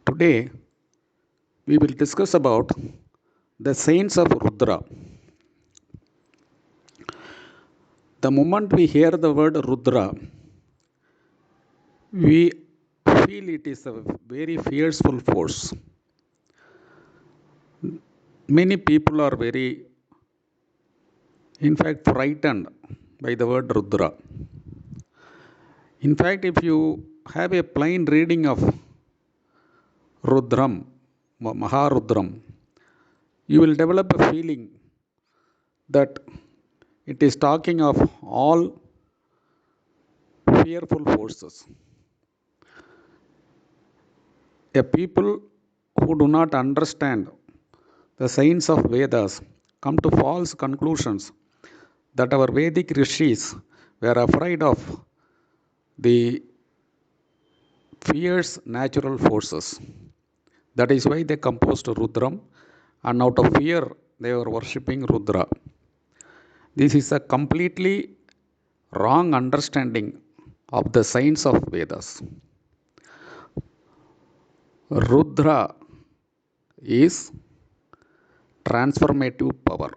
Today we will discuss about the saints of Rudra. The moment we hear the word Rudra, we feel it is a very fearful force. Many people are very, in fact, frightened by the word Rudra. In fact, if you have a plain reading of Rudram, Maharudram, you will develop a feeling that it is talking of all fearful forces. A people who do not understand the science of Vedas come to false conclusions that our Vedic rishis were afraid of the fierce natural forces. That is why they composed Rudram, and out of fear they were worshipping Rudra. This is a completely wrong understanding of the science of Vedas. Rudra is transformative power.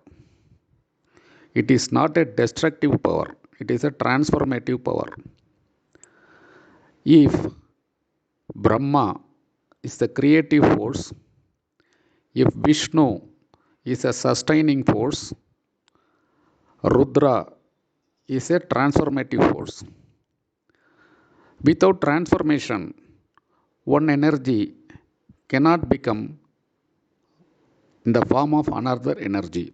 It is not a destructive power, it is a transformative power. If Brahma is the creative force, if Vishnu is a sustaining force, Rudra is a transformative force. Without transformation, one energy cannot become in the form of another energy.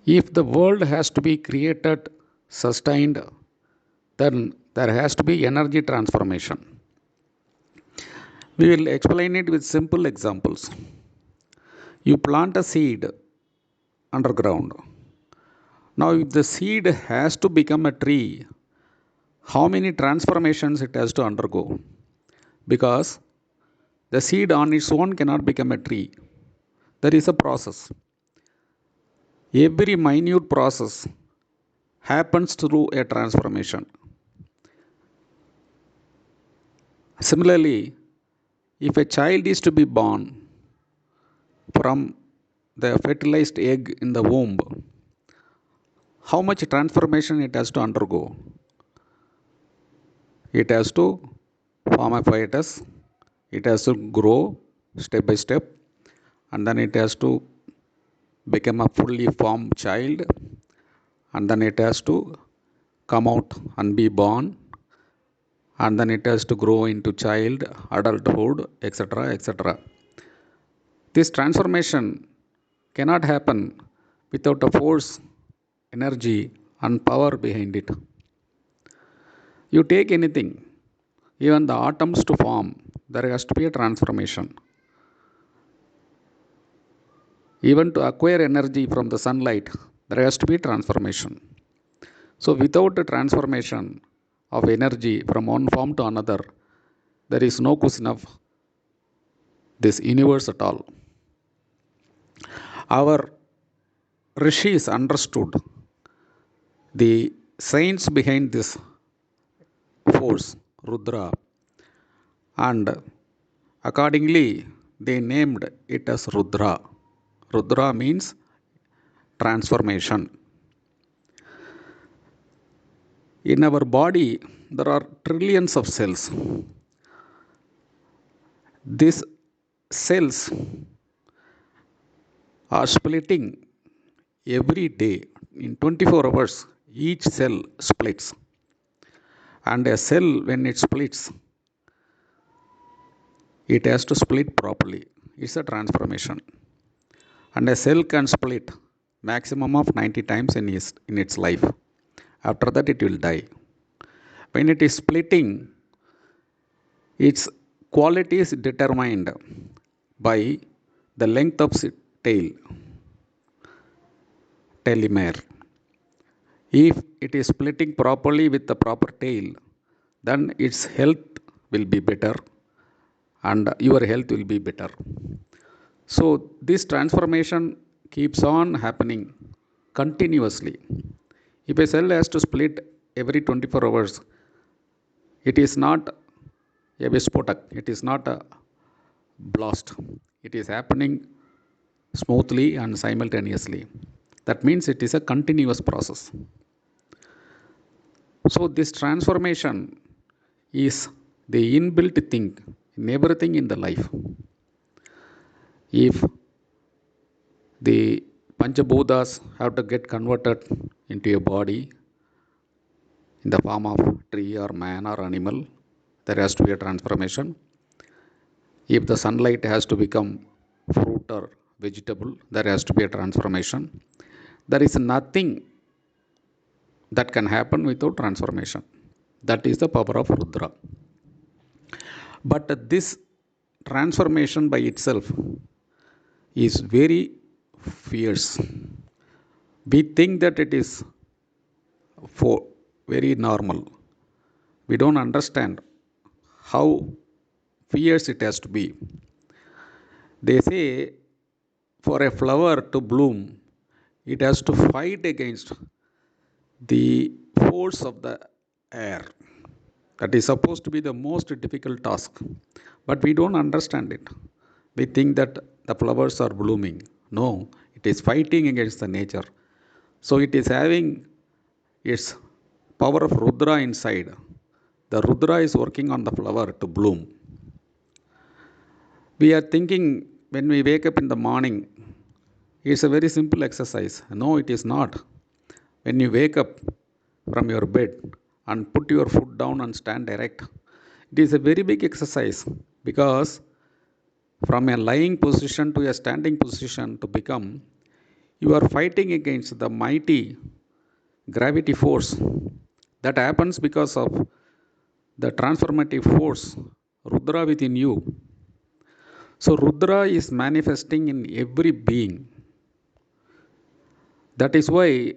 If the world has to be created, sustained, then there has to be energy transformation. We will explain it with simple examples. You plant a seed underground. Now, if the seed has to become a tree, how many transformations it has to undergo? Because the seed on its own cannot become a tree. There is a process. Every minute process happens through a transformation. Similarly, if a child is to be born from the fertilized egg in the womb, how much transformation it has to undergo? It has to form a fetus, it has to grow step by step, and then it has to become a fully formed child, and then it has to come out and be born, and then it has to grow into child, adulthood, etc. etc. This transformation cannot happen without a force, energy, and power behind it. You take anything, even the atoms to form, there has to be a transformation. Even to acquire energy from the sunlight, there has to be transformation. So, without a transformation of energy from one form to another, there is no question of this universe at all. Our rishis understood the science behind this force, Rudra, and accordingly they named it as Rudra. Rudra means transformation. In our body, there are trillions of cells. These cells are splitting every day. In 24 hours, each cell splits. And a cell, when it splits, it has to split properly. It's a transformation. And a cell can split maximum of 90 times in its life. After that, it will die. When it is splitting, its quality is determined by the length of tail, telomere. If it is splitting properly with the proper tail, then its health will be better and your health will be better. So, this transformation keeps on happening continuously. If a cell has to split every 24 hours, it is not a Vispotak. It is not a blast. It is happening smoothly and simultaneously. That means it is a continuous process. So, this transformation is the inbuilt thing in everything in the life. If the Panchabhutas have to get converted into a body in the form of tree or man or animal, there has to be a transformation. If the sunlight has to become fruit or vegetable, there has to be a transformation. There is nothing that can happen without transformation. That is the power of Rudra. But this transformation by itself is very fierce. We think that it is for very normal. We don't understand how fierce it has to be. They say for a flower to bloom, it has to fight against the force of the air. That is supposed to be the most difficult task. But we don't understand it. We think that the flowers are blooming. No, it is fighting against the nature. So it is having its power of Rudra inside. The Rudra is working on the flower to bloom. We are thinking when we wake up in the morning, it's a very simple exercise. No, it is not. When you wake up from your bed and put your foot down and stand erect, it is a very big exercise because from a lying position to a standing position to become, you are fighting against the mighty gravity force that happens because of the transformative force, Rudra within you. So, Rudra is manifesting in every being. That is why,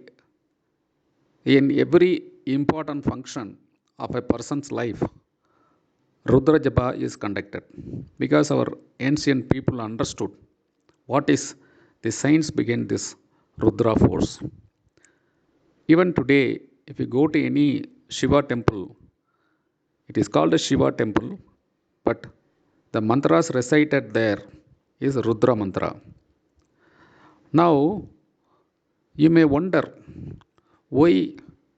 in every important function of a person's life, Rudra Japa is conducted because our ancient people understood what is the science behind this Rudra force. Even today, if you go to any Shiva temple, it is called a Shiva temple, but the mantras recited there is Rudra mantra. Now, you may wonder why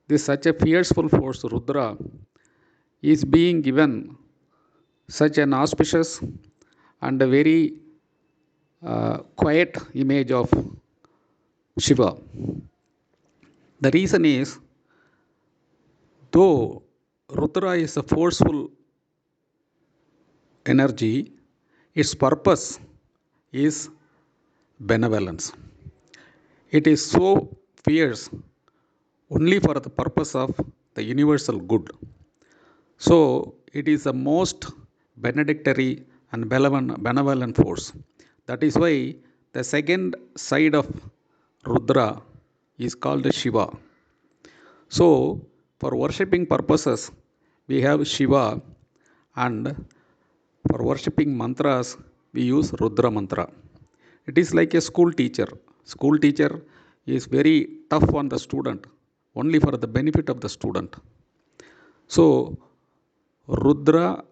this such a fearful force, Rudra, is being given such an auspicious and a very quiet image of Shiva. The reason is, though Rudra is a forceful energy, its purpose is benevolence. It is so fierce only for the purpose of the universal good. So, it is the most benedictory and benevolent force. That is why the second side of Rudra is called Shiva. So, for worshipping purposes, we have Shiva, and for worshipping mantras, we use Rudra mantra. It is like a school teacher. School teacher is very tough on the student, only for the benefit of the student. So, Rudra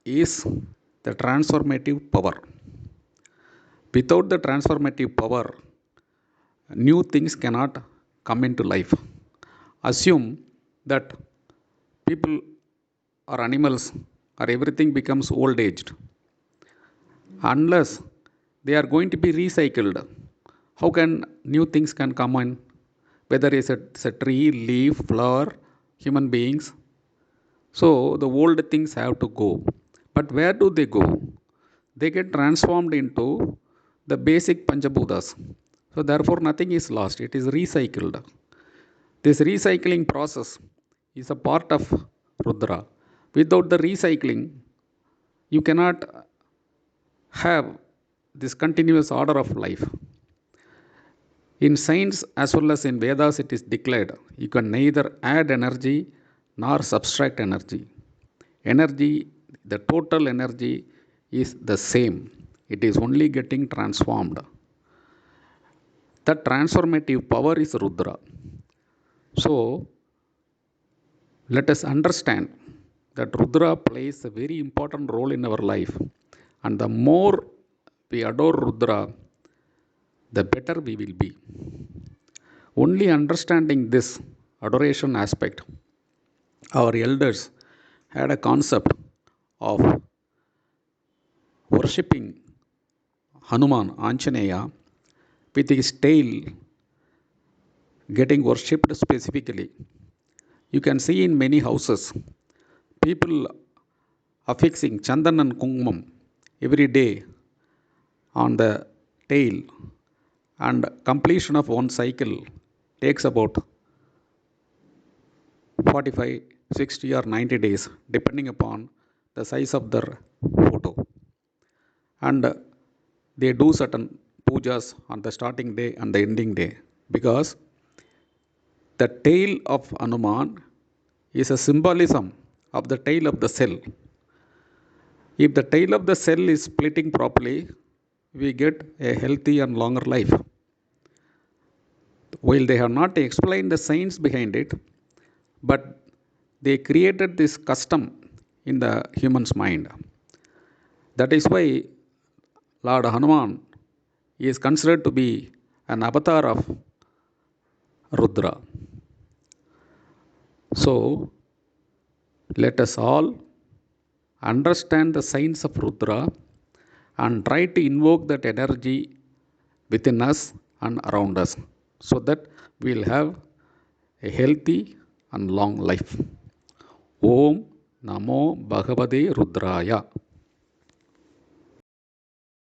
is the transformative power. Without the transformative power, new things cannot come into life. Assume that people or animals or everything becomes old aged unless they are going to be recycled. How can new things can come in? Whether it's a tree, leaf, flower, human beings. So the old things have to go. But where do they go? They get transformed into the basic Panchabhutas. So therefore nothing is lost. It is recycled. This recycling process is a part of Rudra. Without the recycling, you cannot have this continuous order of life. In science as well as in Vedas, it is declared you can neither add energy nor subtract energy. Energy, the total energy is the same, it is only getting transformed. The transformative power is Rudra. So, let us understand that Rudra plays a very important role in our life. And the more we adore Rudra, the better we will be. Only understanding this adoration aspect, our elders had a concept of worshipping Hanuman, Anjaneya, with his tail getting worshipped specifically. You can see in many houses people affixing chandan and kumam every day on the tail, and completion of one cycle takes about 45, 60 or 90 days depending upon the size of their photo. And they do certain pujas on the starting day and the ending day, because the tail of Hanuman is a symbolism of the tail of the cell. If the tail of the cell is splitting properly, we get a healthy and longer life. While they have not explained the science behind it, but they created this custom in the human's mind. That is why Lord Hanuman is considered to be an avatar of Rudra. So, let us all understand the science of Rudra and try to invoke that energy within us and around us, so that we will have a healthy and long life. Om Namo Bhagavate Rudraya.